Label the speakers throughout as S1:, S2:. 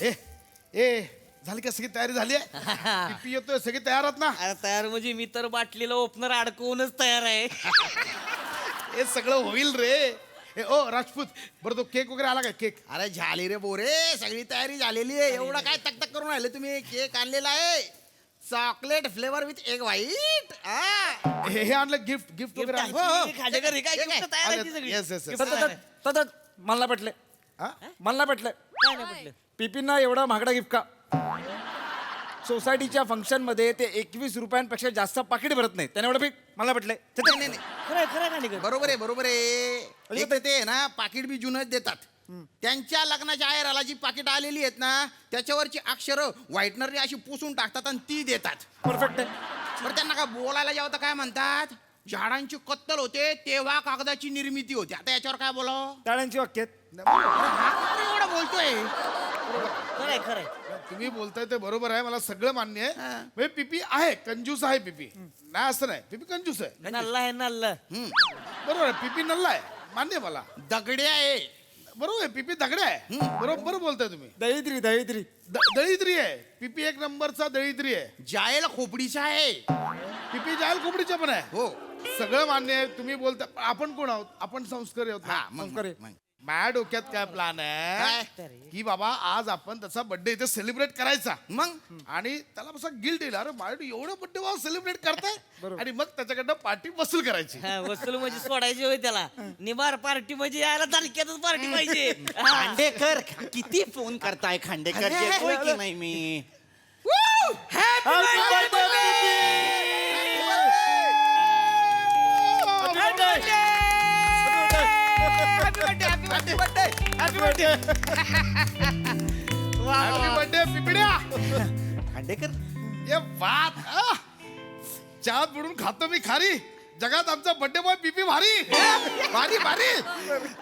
S1: ए ए झाली का सगळी तयारी झाली आहे पिपी येतोय सगळी तयार आहात ना
S2: अरे तयार म्हणजे मी तर बाटलीला ओपनर अडकवूनच तयार आहे.
S1: हे सगळं होईल रे ए ओ राजपूत बरं तो केक वगैरे आला काय केक
S3: अरे झाली रे बोरे सगळी तयारी झालेली आहे. एवढं काय तक करून राहिले तुम्ही. केक आणलेला आहे chocolate flavour with egg white.
S1: हे आणलं गिफ्ट गिफ्ट वगैरे
S2: गिफ्ट
S1: आणलं?
S2: आहे. खांडेकर हे काय gift तयार आहे ती सगळी.
S1: Yes, yes, yes.
S2: Gift तयार आहे.
S4: मला नाही पटलं
S1: हा?
S4: मला नाही पटलं
S2: काय नाही म्हटलं.
S4: पिपींना एवढा महागडा गिफ्ट का सोसायटीच्या फंक्शन मध्ये ते 21 रुपयांपेक्षा जास्त पाकिट भरत नाही त्याने एवढं पीक मला पटलंय
S3: नाही
S2: खरं खरं खांडेकर.
S3: बरोबर आहे एक तर ते ना पाकिट बी जुनच देतात. त्यांच्या लग्नाच्या आहेराला जी पाकिट आलेली आहेत ना त्याच्यावरची अक्षरं व्हाईटनरने अशी पुसून टाकतात आणि ती देतात.
S4: परफेक्ट आहे
S3: बरं त्यांना काय बोलायला जेव्हा तर काय म्हणतात झाडांची कत्तल होते तेव्हा कागदाची निर्मिती होते. आता याच्यावर काय बोलावं.
S4: टाळ्यांची वाक्य आहेत.
S3: एवढं बोलतोय.
S2: खरंय खरंय.
S1: तुम्ही बोलताय ते बरोबर आहे मला सगळं मान्य आहे म्हणजे पिपी आहे कंजूस आहे पिपी नाही असं नाही पिपी कंजूस आहे
S2: नल्ला आहे नल्ला.
S1: बरोबर आहे पिपी नल्ला आहे मान्य आहे मला
S3: दगडे आहे.
S1: बरोबर आहे पिपी दगड्या आहे बरोबर बोलताय तुम्ही
S4: दळिद्री दळिद्री
S1: दळिद्री आहे पिपी एक नंबरचा दळिद्री आहे
S3: जायला खोपडीचा आहे.
S1: पिपी जायल खोपडीचा पण आहे
S3: हो
S1: सगळं मान्य आहे तुम्ही बोलता आपण कोण आहोत आपण संस्कारी आहोत
S3: हा
S1: ना.
S3: मग मग.
S1: माझ्या डोक्यात काय प्लॅन आहे की बाबा आज आपण त्याचा बर्थडे इथे सेलिब्रेट करायचा
S3: मग
S1: आणि त्याला असा गिल्ट येईल अरे माझ्या एवढं बर्थडे बाबा सेलिब्रेट करताय आणि मग त्याच्याकडनं पार्टी वसूल करायची
S2: हा, वसूल म्हणजे सोडायची होय त्याला. निबार पार्टी म्हणजे यायला तालुक्यातच पार्टी पाहिजे. हा.
S5: खांडेकर किती फोन करताय खांडेकर येतोय की नाही मी.
S1: हॅपी बर्थडे पिपड्या
S5: खांडेकर
S1: ये बात चहा बुडून खातो मी खारी जगात आमचा बर्थडे बॉय पिपी भारी भारी भारी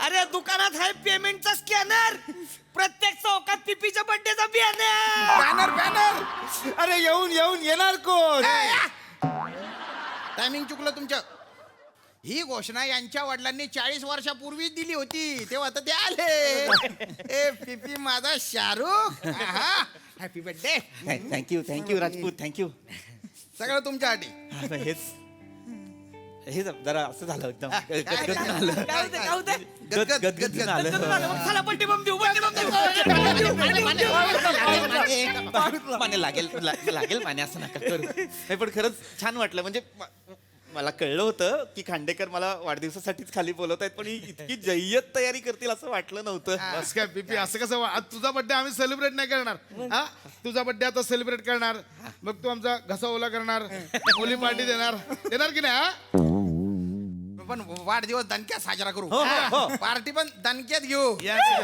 S2: अरे दुकानात आहे पेमेंटचा स्कॅनर. प्रत्येक चौकात पिपीच्या बर्थडेचा बॅनर.
S1: बॅनर बॅनर
S4: अरे येऊन येऊन येणार कोण
S3: टायमिंग चुकलं तुमचं. ही घोषणा यांच्या वडिलांनी 40 वर्षापूर्वी दिली होती तेव्हा तर ते आले. ए पिपी माझा Shahrukh happy birthday.
S5: Thank you Rajput thank you.
S3: सगळं तुमच्यासाठी.
S5: हे जरा असं झालं एकदम गदगद
S2: जाऊ दे, जाऊ दे.
S5: गदगद झालं.
S2: मग चला बर्थडे बम देऊ बर्थडे बम देऊ.
S5: माने लागेल माने असं नका करू. नाही पण खरंच छान वाटलं म्हणजे मला कळलं होतं की खांडेकर मला वाढदिवसासाठीच खाली बोलवत आहेत पण ही इतकी जय्यत तयारी करतील असं वाटलं नव्हतं.
S1: बस काय पिपी असं कसं आज तुझा बर्थडे आम्ही सेलिब्रेट नाही करणार हा तुझा बर्थडे आता सेलिब्रेट करणार मग तू आमचा घसा ओला करणार ओली पार्टी देणार की नाही हा
S3: पण वाढदिवस दणक्यात साजरा करू.
S5: हो, हो.
S3: पार्टी पण दणक्यात घेऊ.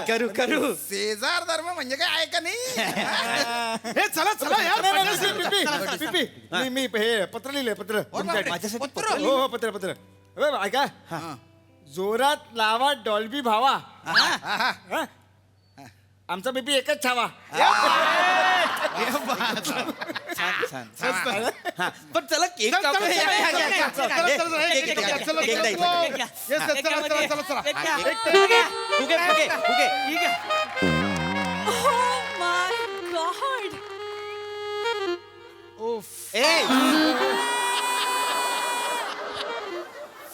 S5: करू
S3: शेजार धर्म म्हणजे काय आहे का नाही.
S1: हे चला चला यार
S4: पिपी पिपी मी हे पत्र लिहिलंय पत्र तुमच्यासाठी.
S5: माझ्यासाठी
S3: पत्र?
S4: हो हो पत्र पत्र ऐका जोरात लावा डॉल्बी भावा हा? आमचा पिपी एकच छावा.
S5: छान हा पण चला केक कापूया.
S6: Oh my God!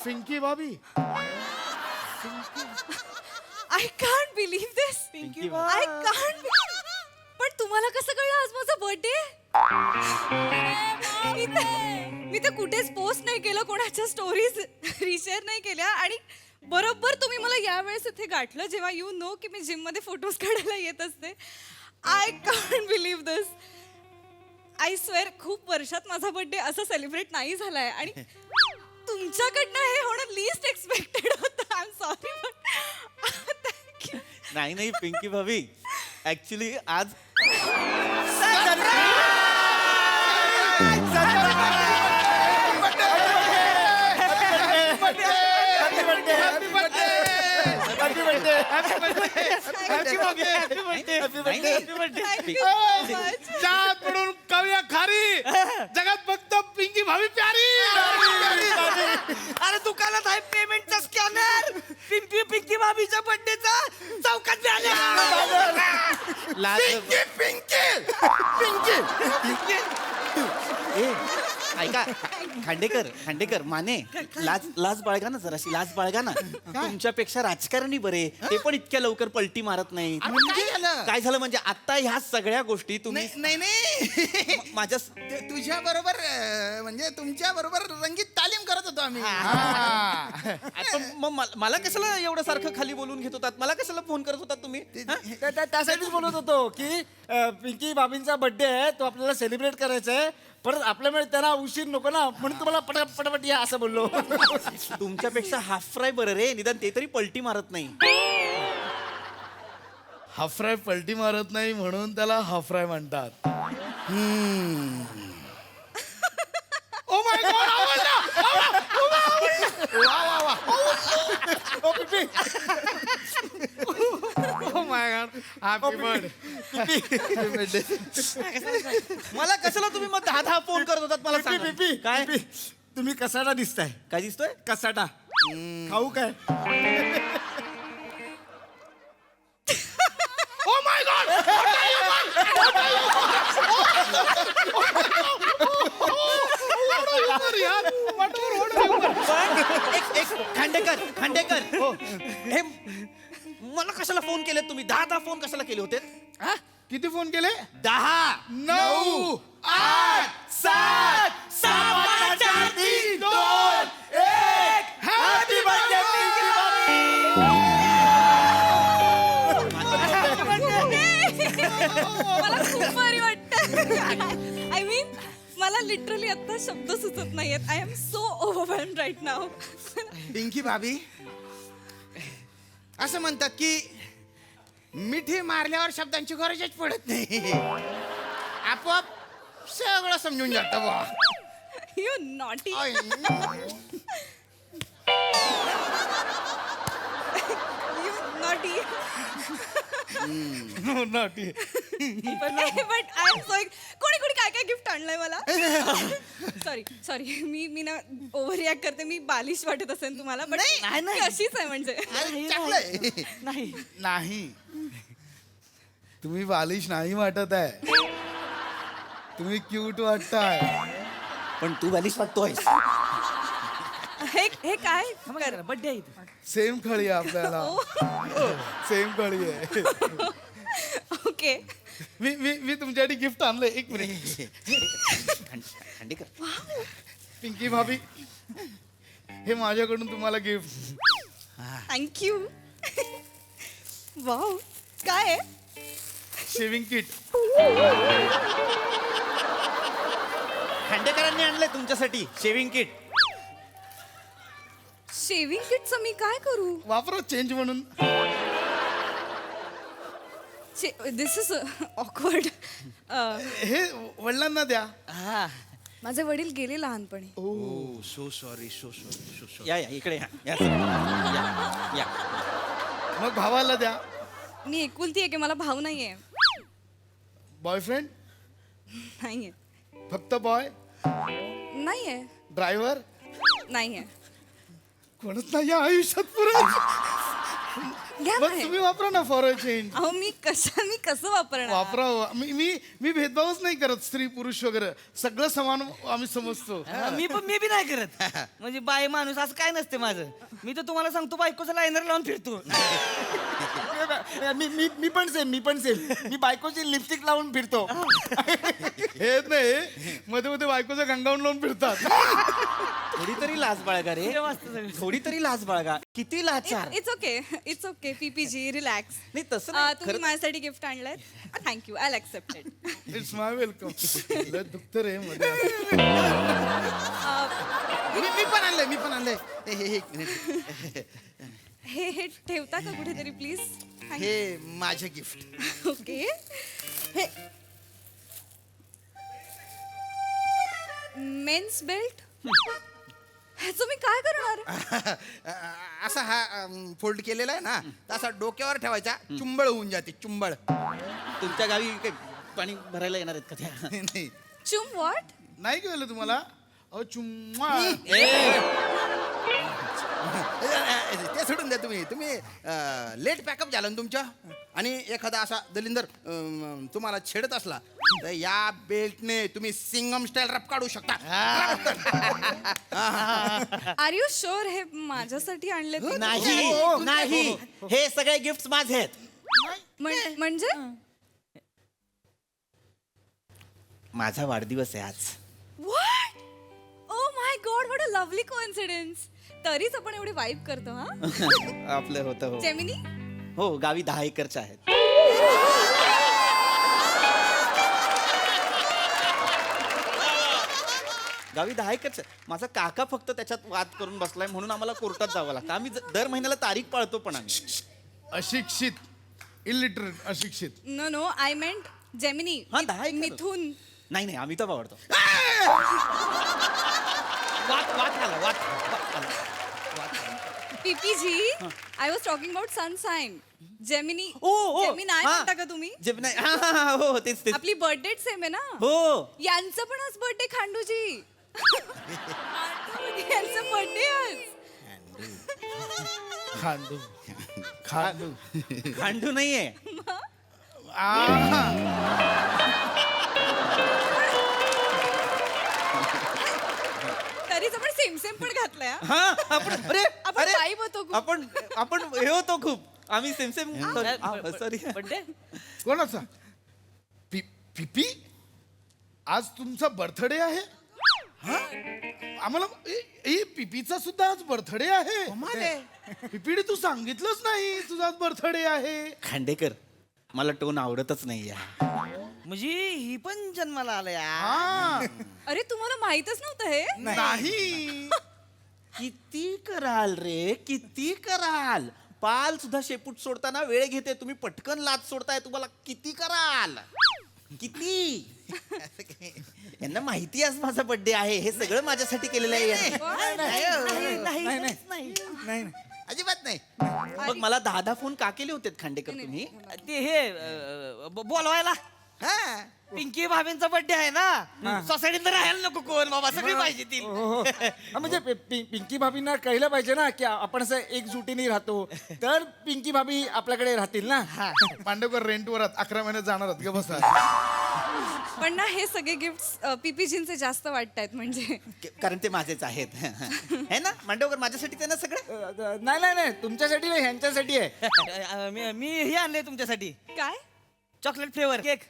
S1: Pinky Bhabhi
S6: I can't believe this. I can't believe. पण तुम्हाला कसं कळलं आज माझा बर्थडे? मी तर कुठेच पोस्ट नाही केलं कोणाच्या स्टोरीज रिशेअर नाही केल्या आणि बरोबर तुम्ही मला यावेळेस इथे गाठलं जेव्हा यू नो की मी जिम मध्ये फोटोज काढायला येत असते. I can't believe this. I swear खूप वर्षात माझा बर्थडे असं सेलिब्रेट नाही झालाय आणि तुमच्याकडनं हे होणं लीस्ट एक्सपेक्टेड होतं. आय एम सॉरी पण थँक्यू.
S5: नाही पिंकी भाभी ऍक्च्युली आज
S1: चहा पडून कव्या खारी जगात फक्त पिंकी भाभी प्यारी.
S2: अरे दुकानात आहे पेमेंटचा स्कॅनर. पिंकी भाभीच्या बर्थडेचा चौकात बॅनर.
S5: लाज ए, ऐका खांडेकर माने लाज बाळगा ना जराशी लाज बाळगा ना तुमच्यापेक्षा राजकारणी बरे ते पण इतक्या लवकर पलटी मारत नाही
S3: काय झालं
S5: काय झालं म्हणजे आता ह्या सगळ्या गोष्टी तुम्ही
S3: नाही नाही
S5: माझ्या
S3: तुझ्या बरोबर म्हणजे तुमच्या बरोबर रंगीत तालीम करत होतो आम्ही
S5: आता मग मला कशाला एवढं सारखं खाली बोलून घेत होतात मला कशाला फोन करत होतात तुम्ही हा?
S4: त्यासाठीच बोलत होतो की पिंकी बाबींचा बर्थडे आहे तो आपल्याला सेलिब्रेट करायचा आहे परत आपल्यामुळे त्यांना उशीर नको ना म्हणून तुम्हाला पटापट या असं बोललो
S5: तुमच्यापेक्षा हाफ फ्राय बरं रे निदान ते तरी पलटी मारत नाही
S1: हाफ फ्राय पलटी मारत नाही म्हणून त्याला हाफ फ्राय म्हणतात. Oh my God oh my God happy birthday.
S5: मला कशाला तुम्ही मग 10 फोन करत होतात मला सांगा.
S4: पिपी
S5: काय
S4: तुम्ही कसाटा दिसताय
S5: काय दिसतोय
S4: कसाटा खाऊ काय
S1: ओ माय गॉड
S5: एक खांडेकर हे मला कशाला फोन केले तुम्ही 10 फोन कशाला केले होते
S1: किती फोन केले?
S5: 10
S1: 9 8 7 6 5 4 3 2 1 हॅपी बर्थडे
S6: मला खूप भारी वाटतं आय मीन मला लिटरली आता शब्द सुचत नाहीयेत I am so overwhelm right नाव
S3: पिंकी भाभी असं म्हणतात की मिठी मारल्यावर शब्दांची गरजच पडत नाही आपोआप सगळं समजून जातं बुवा.
S6: यू नॉटी
S3: ओय.
S6: You naughty
S1: naughty.
S6: But I am so कोणी काय काय गिफ्ट आणलंय मला सॉरी मी ना ओव्हर रिॲक्ट करते मी बालिश वाटत असेल तुम्हाला बट
S3: नाही.
S6: अशीच आहे म्हणजे
S3: अरे, चांगलंय.
S1: नाही तुम्ही बालिश नाही वाटत आहे तुम्ही क्यूट वाटताय.
S5: पण तू बालिश वाटतोय
S6: हे काय
S2: बर्थडे
S1: सेम खळी आहे आपल्याला सेम खळी आहे.
S6: ओके
S1: मी तुमच्यासाठी गिफ्ट आणलंय. एक मिनिट
S5: खांडेकर
S1: पिंकी भाभी हे माझ्याकडून तुम्हाला गिफ्ट.
S6: थँक्यू वाव काय आहे
S1: शेविंग किट.
S5: खांडेकरांनी आणलंय तुमच्यासाठी शेविंग किट
S6: शेविंग किटचं मी काय करू
S1: वापरा चेंज म्हणून.
S6: दिस इज ऑकवर्ड
S1: हे वडिलांना द्या.
S6: माझे वडील गेले लहानपणी
S3: so sorry so sorry so sorry.
S5: या इकडे या या
S1: मग भावाला द्या.
S6: मी एकुलती आहे की मला भाऊ नाहीये
S1: बॉयफ्रेंड
S6: नाहीये
S1: फक्त बॉय
S6: नाहीये
S1: ड्रायव्हर
S6: नाहीये
S1: कोणच नाही या आयुष्यात पुरत.
S6: घ्या
S1: मग
S6: बाहेर.
S1: तुम्ही वापरा ना फॉर अ चेंज.
S6: अहो मी कसं वापरणार
S1: वापरा हो. मी भेदभावच नाही करत स्त्री पुरुष वगैरे सगळं समान आम्ही समजतो.
S2: मी बी नाही करत म्हणजे बाय माणूस असं काय नसते माझं मी तर तुम्हाला सांगतो बायकोचं लायनर लावून फिरतो
S4: मी पण सेम मी बायकोची लिपस्टिक लावून फिरतो
S1: हे नाही मध्ये मध्ये बायकोचा गंगावून लावून फिरतात.
S5: थोडी तरी लाज बाळगा रे थोडी तरी लाज बाळगा किती लाचार
S6: इट्स ओके पीपीजी रिलॅक्स
S5: नाही तसं नाही.
S6: तुम्ही माझ्यासाठी गिफ्ट आणलंय thank you I accept it
S1: it's my welcome. दुखत रे मध्ये.
S3: मी पण आणलंय एक मिनिट.
S6: हे ठेवता का कुठेतरी प्लीज
S3: हे माझं गिफ्ट.
S6: ओके हे मेन्स बेल्ट ह्याचं मी काय करणार
S3: असा हा फोल्ड केलेला आहे ना तसा डोक्यावर ठेवायचा चुंबळ होऊन जाते चुंबळ.
S5: तुमच्या गावी काही पाणी भरायला येणार आहेत का त्या
S3: नाही
S6: चुम वॉट
S1: नाही कळलं तुम्हाला. अहो चुम्मा.
S3: ते सोडून द्या तुम्ही लेट पॅकअप झालं ना तुमचं आणि एखादा असा दलिंदर तुम्हाला छेडत असला तर या बेल्टने तुम्ही सिंगम स्टाईल रप काढू शकता.
S6: आर यू शुअर हे माझ्यासाठी आणले
S5: नाही नाही हे सगळे गिफ्ट माझे आहेत.
S6: म्हणजे
S5: माझा वाढदिवस आहे आज.
S6: What oh my God what a lovely coincidence. तरीच आपण एवढी वाईब करतो हा.
S5: आपलं होतं हो.
S6: जेमिनी
S5: हो गावी 10 एकरच्या आहेत. गावी 10 एकरच्या. माझा काका फक्त त्याच्यात वाद करून बसलाय म्हणून आम्हाला कोर्टात जावं लागतं. आम्ही दर महिन्याला तारीख पाळतो पण आम्ही.
S1: अशिक्षित इलिटरेट अशिक्षित.
S6: नो नो आय मेंट जेमिनी
S5: हा, 10 एकर.
S6: मिथून.
S5: नाही नाही आम्ही तर आवडतो. वाद आला.
S6: PPG I was talking about sun sign. Gemini
S5: or
S6: Gemini म्हणता का तुम्ही?
S5: जेमिनाय हो तेच
S6: आपली बर्थडे सेम आहे ना.
S5: हो
S6: यांचं पण आज बर्थडे खांडूजी. यांचं बर्थडे आज.
S1: खांडू खांडू
S5: खांडू नाहीये.
S6: तरीच आपण सेम सेम पण घातलंय हा.
S5: हा आपण अरे
S6: आपण
S5: अरे
S6: vibe होतो खूप.
S5: आपण हे होतो खूप. आम्ही सेम सॉरी.
S1: कोणाचा पिपी आज तुमचा बर्थडे आहे. आम्हाला पिपीचा सुद्धा आज बर्थडे आहे. पिपीडी तू सांगितलंच नाही तुझा आज बर्थडे आहे.
S5: खांडेकर मला टोन आवडतच नाहीये.
S2: म्हणजे ही पण जन्माला आलं या.
S1: हा
S6: अरे तुम्हाला माहितच नव्हतं हे.
S1: नाही
S5: किती कराल रे किती कराल. पाल सुद्धा शेपूट सोडताना वेळ घेते तुम्ही पटकन लाच सोडताय. तुम्हाला किती कराल किती. यांना माहिती आज माझा बर्थडे आहे. हे सगळं माझ्यासाठी केलेलं आहे.
S3: नाही अजिबात नाही.
S5: मग मला 10 फोन का केले होते खांडेकर तुम्ही.
S2: ते हे बोलवायला
S3: हा
S2: पिंकी भाभींचा बर्थडे आहे ना. सोसायटीत राहायला नको कोण बाबा सगळी पाहिजे ती.
S4: हो हा, म्हणजे पिंकी भाभींना कळलं पाहिजे ना की आपण असं एकजुटीने राहतो तर पिंकी भाभी आपल्याकडे राहतील ना.
S1: पांडवकर रेंटवर 11 महिन्यात जाणार आहेत. ग बसा.
S6: पण ना हे सगळे गिफ्ट पीपीजींचे जास्त वाटतायत म्हणजे.
S5: कारण ते माझेच आहेत. है ना मांडवकर माझ्यासाठी ना सगळं.
S4: नाही तुमच्यासाठी नाही ह्यांच्यासाठी आहे.
S2: मी हे आणले तुमच्यासाठी
S6: काय
S2: चॉकलेट फ्लेवर केक.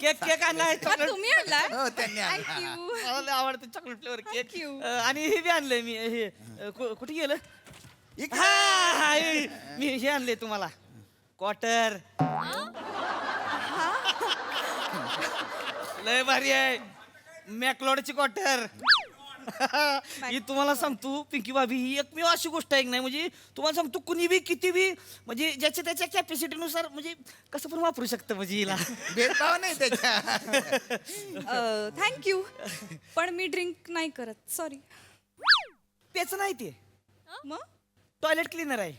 S2: केक आणलाय
S6: हा,
S2: चॉकलेट.
S6: तुम्ही आणलाय.
S3: हो, त्यांनी आणलाय.
S6: थँक्यू.
S2: मला आवडतं chocolate flavour cake.
S6: Thank you.
S2: आणि हे बी आणलंय मी हे कुठे गेलं. मी हे आणले तुम्हाला क्वार्टर. लय भारी आहे मॅकलॉडची क्वार्टर. ही तुम्हाला सांगतो पिंकी भाभी ही एकमेव अशी गोष्ट आहे की नाही म्हणजे तुम्हाला सांगतो कुणी बी किती बी म्हणजे ज्याच्या त्याच्या कॅपॅसिटीनुसार म्हणजे कसं पण वापरू शकतं म्हणजे हिला.
S3: भेदभाव नाही त्याच्या.
S6: थँक्यू पण मी ड्रिंक नाही करत सॉरी.
S2: पेच नाही ते
S6: मग
S2: टॉयलेट क्लीनर आहे.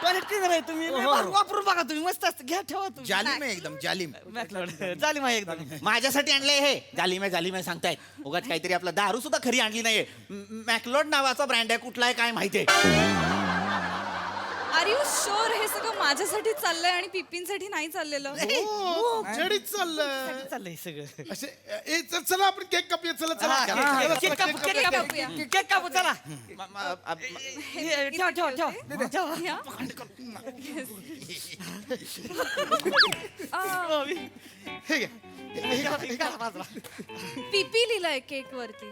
S2: टॉयलेट क्लीनर आहे तुम्ही वापरून बघा तुम्ही मस्त असतं घ्या ठेवा तुम्ही.
S3: जालिम आहे एकदम जालिम.
S2: मॅकलॉड झाली माहिती एकदम.
S5: माझ्यासाठी आणलंय हे. जालिम आहे सांगतायत. उगाच काहीतरी आपला दारू सुद्धा खरी आणली नाहीये. मॅकलोड नावाचा ब्रँड आहे. कुठला आहे काय माहितीये.
S6: आर यू शुअर हे सगळं माझ्यासाठी चाललंय आणि पिपींसाठी नाही चाललेलं.
S1: हो जडीच चाललंय.
S2: चाललंय सगळं.
S1: असे चला आपण केक कापूया. चला चला
S2: केक कापू, केक
S6: केक
S2: कापू.
S6: कापूया.
S2: केक कापू चला.
S6: हे
S2: ठेवा ठेवा.
S6: या.
S1: हे घ्या.
S6: पीपी लिहिलंय केक वरती.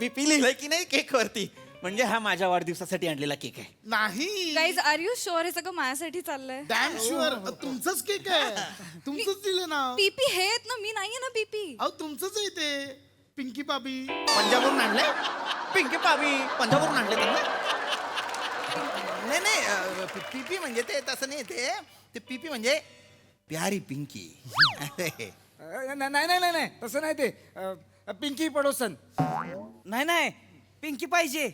S5: पी लिहिलंय की नाही केक वरती. म्हणजे हा माझ्या वाढदिवसासाठी आणलेला केक आहे.
S1: नाही
S6: गाईज आर यू शुअर हे सगळं माझ्यासाठी चाललंय.
S1: डॅम शुअर तुमचंच केक आहे. तुमचंच दिलं नाव.
S6: पीपी हे आहेत ना मी नाहीये ना पीपी.
S1: अहो तुमचंच आहे ते पिंकी बाबी.
S5: पंजाबवरून आणलंय. पिंकी पाबी पंजाबवरून आणले त्यांना.
S3: नाही पीपी म्हणजे ते तसं नाही. ते पीपी म्हणजे प्यारी पिंकी.
S4: नाही तसं नाही ते पिंकी पडोसन.
S2: नाही पिंकी पाहिजे.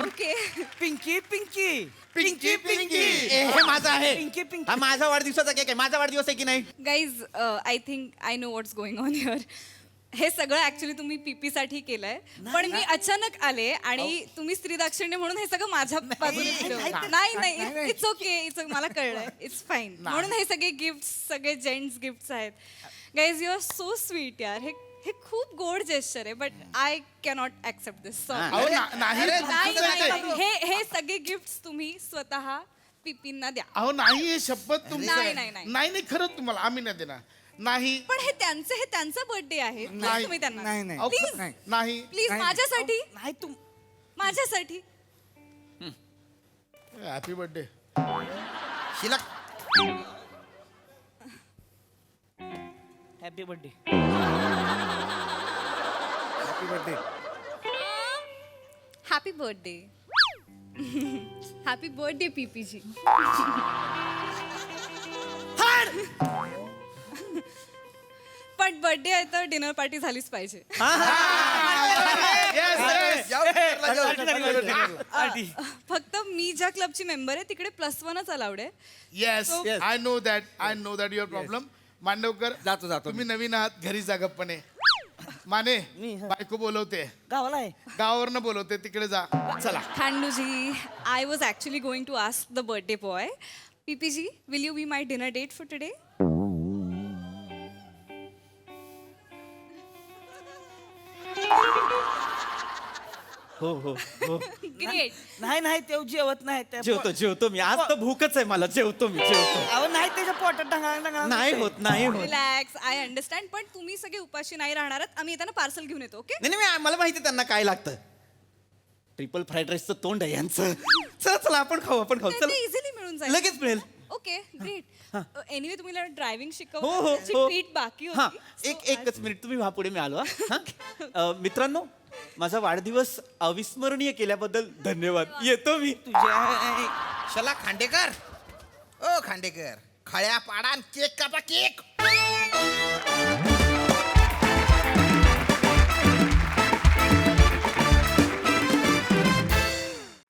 S6: ओके
S2: पिंकी
S5: हे माझा आहे.
S2: पिंकी.
S5: हा माझा वाढदिवसाचा केक आहे. माझा वाढदिवस आहे की नाही.
S6: Guys I think I know what's going on here. हे सगळं ऍक्च्युली तुम्ही पीपी साठी केलंय पण मी अचानक आले आणि तुम्ही स्त्री दाक्षिण्य म्हणून हे सगळं माझ्या बाजूने फिरवलं. नाही इट्स ओके मला कळलंय इट्स फाईन म्हणून हे सगळे गिफ्ट सगळे जेंट्स गिफ्ट आहेत. Guys you are so sweet यार. हे खूप गोड जेस्चर आहे बट आय कॅनॉट ऍक्सेप्ट दिस.
S1: अहो, नाही
S6: हे सगळे गिफ्ट तुम्ही स्वतः पीपींना द्या.
S1: अहो नाही हे शपथ तुमची
S6: नाही,
S1: आहे.
S6: नाही, नाही.
S1: नाही नाही खरंच तुम्हाला आम्ही नाही देणार. नाही
S6: पण हे त्यांचा बर्थडे आहे Please
S1: नाही.
S6: तुम्ही त्यांना
S4: नाही.
S1: अहो,
S6: Please.
S1: नाही
S6: प्लीज माझ्यासाठी
S2: नाही तू
S6: माझ्यासाठी
S1: happy birthday.
S3: Sheela
S2: happy birthday.
S4: Happy birthday.
S6: Happy birthday. Happy birthday PPG. पण बर्थडे आहे तर डिनर पार्टी झालीच पाहिजे. फक्त मी ज्या क्लबची मेंबर आहे तिकडे +1च अलाउड आहे.
S1: Yes I know that your problem. Mandavkar
S4: जातो.
S1: तुम्ही नवीन आहात घरी जा गप्पणे. माने बायको बोलवते
S2: गावाला आहे.
S1: गावावरनं बोलवते तिकडे जा. चला.
S6: Khanduji I was actually going to ask the birthday boy PPG will you be my dinner date for today.
S5: हो हो हो
S6: ग्रेट.
S2: नाही ते जेवत नाही त्या
S5: जेवतो मी. आज तर भूकच आहे मला. जेवतो.
S2: अहो नाही त्याच्या पोटात ढंगाळ
S5: नाही होत.
S6: रिलॅक्स आय अंडरस्टँड पण तुम्ही सगळे उपाशी नाही राहणार आहात. आम्ही येताना पार्सल घेऊन येतो. ओके
S5: नाही मला माहिती त्यांना काय लागतं. ट्रिपल फ्राईड राईसचं तोंड आहे यांचं. चला आपण खाऊ चला.
S6: इझिली मिळून जाईल.
S5: लगेच मिळेल.
S6: Okay great. एनिवे तुम्ही ड्रायव्हिंग
S5: हो
S6: शिकवलं ट्रीट बाकी
S5: हा
S6: होती.
S5: एकच मिनिट तुम्ही व्हा पुढे मी आलो हा. मित्रांनो माझा वाढदिवस अविस्मरणीय केल्याबद्दल धन्यवाद. येतो मी.
S3: शला खांडेकर ओ खांडेकर खळ्या पाडा केक कापा केक.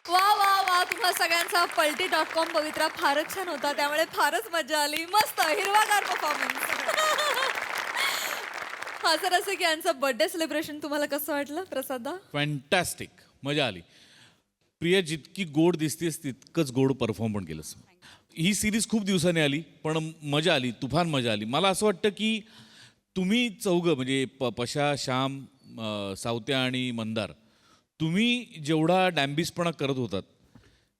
S7: वा तुम्हा सगळ्यांचा पलटी.com पवित्रा फारच छान होता. त्यामुळे फारच मजा आली. मस्त हिरवागार परफॉर्मन्स. हा सर असं की यांचं बर्थडे सेलिब्रेशन तुम्हाला कसं वाटलं प्रसादा?
S8: फॅन्टॅस्टिक. मजा आली. प्रिया जितकी गोड दिसतेस तितकंच गोड परफॉर्म पण केलंस. ही सिरीज खूप दिवसांनी आली पण मजा आली. तुफान मजा आली. मला असं वाटतं की तुम्ही चौघं म्हणजे पशा श्याम सावत्या आणि मंदार तुम्ही जेवढा डॅम्बिसपणा करत होतात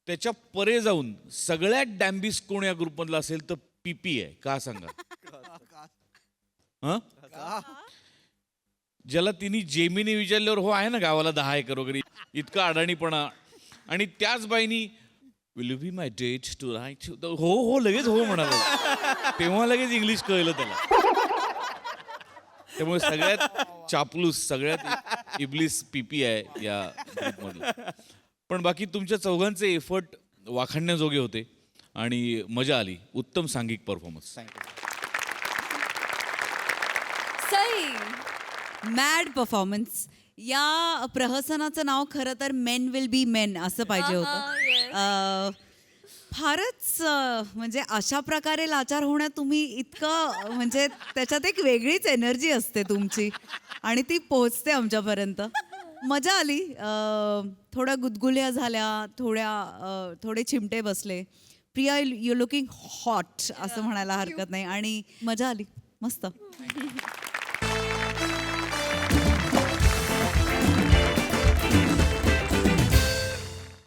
S8: त्याच्या परे जाऊन सगळ्यात डॅम्बिस कोण या ग्रुपमधला असेल तर पीपी आहे. का सांगा? हां ज्याला तिने जेमिनी विचारल्यावर हो आहे ना गावाला 10 एकर वगैरे इतका अडाणीपणा. आणि त्याच बाईनी will you be my date to right हो लगेच हो म्हणाला. तेव्हा लगेच इंग्लिश कळलं त्याला. त्यामुळे सगळ्यात चापलूस सगळ्यात इब्लिस पीपी आहे या ग्रुपमधलं. पण बाकी तुमच्या चौघांचे एफर्ट वाखाणण्याजोगे होते आणि मजा आली. उत्तम सांघिक परफॉर्मन्स.
S7: Sai
S9: mad performance. या प्रहसनाचं नाव खरं तर मेन विल बी मेन असं पाहिजे होतं. फारच म्हणजे अशा प्रकारे लाचार होण्यात तुम्ही इतकं म्हणजे त्याच्यात एक वेगळीच एनर्जी असते तुमची आणि ती पोहोचते आमच्यापर्यंत. मजा आली. थोड्या गुदगुल्या झाल्या, थोडे चिमटे बसले. प्रिया यू लुकिंग हॉट असं म्हणायला हरकत नाही आणि मजा आली. मस्त.